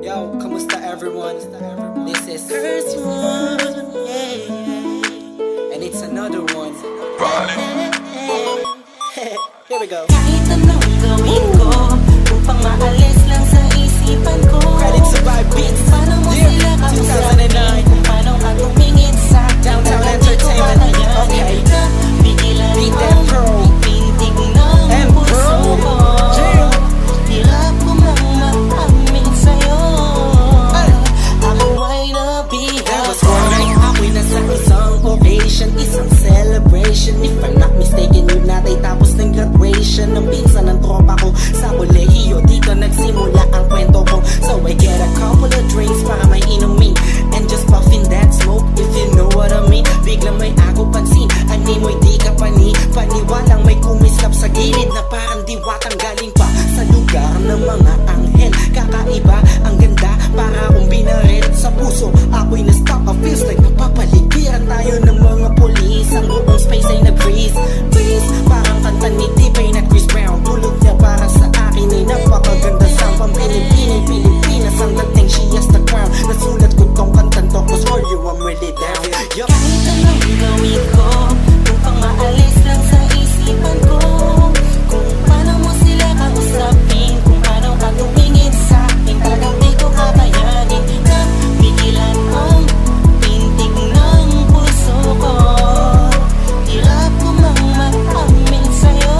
Yo, kamusta everyone? This is first one, yeah. And it's another one. Here we go. Kahit anong gawin ko upang maalis lang sa isipan ko. Credit to Vibe Beats. Paano mo sila kausapin? 2009. Kung paano ka tumingin sa Downtown hindi ko Entertainment. kakayanin Okay. na pigilan Beat mo that pro. pintig ng And puso pro. ko. Jail. Hirap ko mang maamin sa'yo. Ako ay nabihag. There was one night ako'y nasa isang occasion, isang celebration. If I'm not mistaken, yun natay tapos ng graduation ng pinsan ng tropa ko sa kolehiyo. Dito nagsimula ang kwento ko. So I get a couple of drinks para may inumin and just puffing that smoke, if you know what I mean. Biglang may ako pansin, animoy di ka paniwalang may kumislap sa gilid na parang diwatang galing pa sa lugar ng mga anghel. Kakaiba, ang ganda, para akong binaret sa puso. Ako'y na-stop, feels like napapaligiran tayo ng mga polis. Ang buong space ay nag-freeze, parang kanta ni T-Pain at Chris Brown. Tulog niya para sa akin ay napakaganda. Sound pang Pilipinas, ang dating she has the crown. Nasulat ko tong kantan to, cause for you I'm really down. Yup. Kahit anong gawin ko upang maalis lang sa isipan ko. Kung paano mo sila kausapin, kung paano ka tumingin sa akin, talagang di ko kakayanin na pigilan ang pintig ng puso ko. Hirap ko mang maamin sa'yo.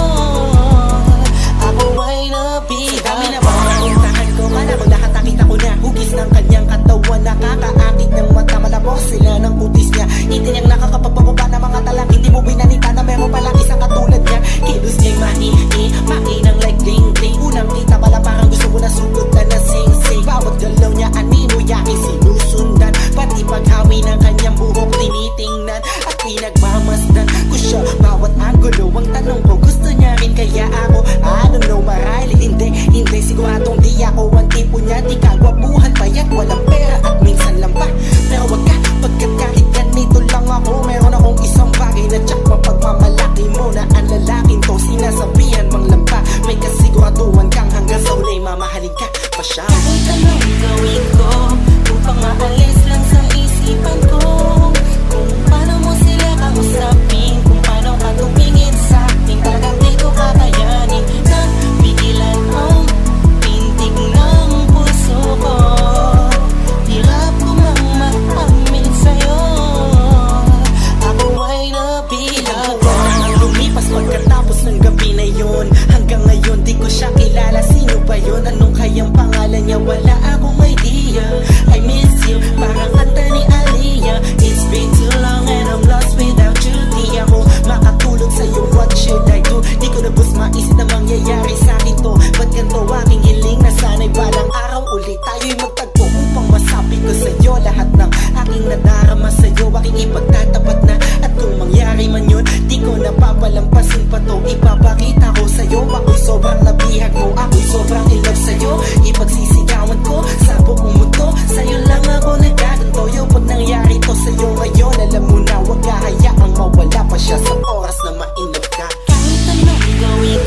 Ako ay Sa dami na nabihag. mga puntahan ko, malamang lahat nakita ko na hugis ng kanyang katawan. Nakakaakit ng mata, malabos sila ng kutis niya. Itiniyang nakakapagpababa ng mga talang hindi mo binanita na meron palang isang katulad niya. Kilos niya'y makinang like bling-bling. Unang kita pala parang gusto mo na sugutan na sing-sing. Bawat galaw niya animo yaking sinusundan, pati paghawi ng kanyang buhok tinitingnan at pinagmamasdan ko siya. Bawat angulo ang tanong ko, gusto niya rin kaya ako? I don't know, marahil hindi siguradong di ako ang tipo niya. Di kagwapuhan, payat, walang pera at minsan lang pa. Pero wag ka, pagkat kahit ganito lang ako, meron akong isang bagay na tsak mapagmamalaki mo na ang lalaking to sinasabihan mang lampa. May kasiguraduhan kang hanggang sa ulay mamahalin ka pa siya. Kahit anong gawin ko upang maalis lang sa isipan ko. Kung paano mo sila kausapin, kung paano ka tumingin sa akin, talagang di ko kakayanin na pigilan ang pintig ng puso ko. Hirap ko mang maamin sa'yo. Ako ay nabihag. Ang lumipas pagkatapos ng gabi na yun, hanggang ngayon di ko siya kilala. Sino ba yun? Anong kayang pangalan niya? Wala akong idea. I miss you, parang kanta ni Aliyah. It's been too long and I'm lost without you. Di ako makatulog sa'yo, what should I do? Di ko na bus maisip na mangyayari sa'kin to. Ba't ganito aking hiling na sana'y balang araw ulit tayo'y magtagpo upang masabi ko sa'yo lahat ng aking nadarama sa'yo. Aking ipagtatapat na at kung mangyari man yun, di ko napapalampasin pa to. Ipapakita ko sa'yo, ako'y sobrang nabihag mo, ako'y sobrang in love sa'yo. Ipagsisigawan ko sa buong mundo, sa'yo lang ako nagkagantoyo. Pag nangyari to sa'yo ngayon, alam mo na wag kahayaang mawala pa siya sa oras na ma-in love ka. Kahit anong gawin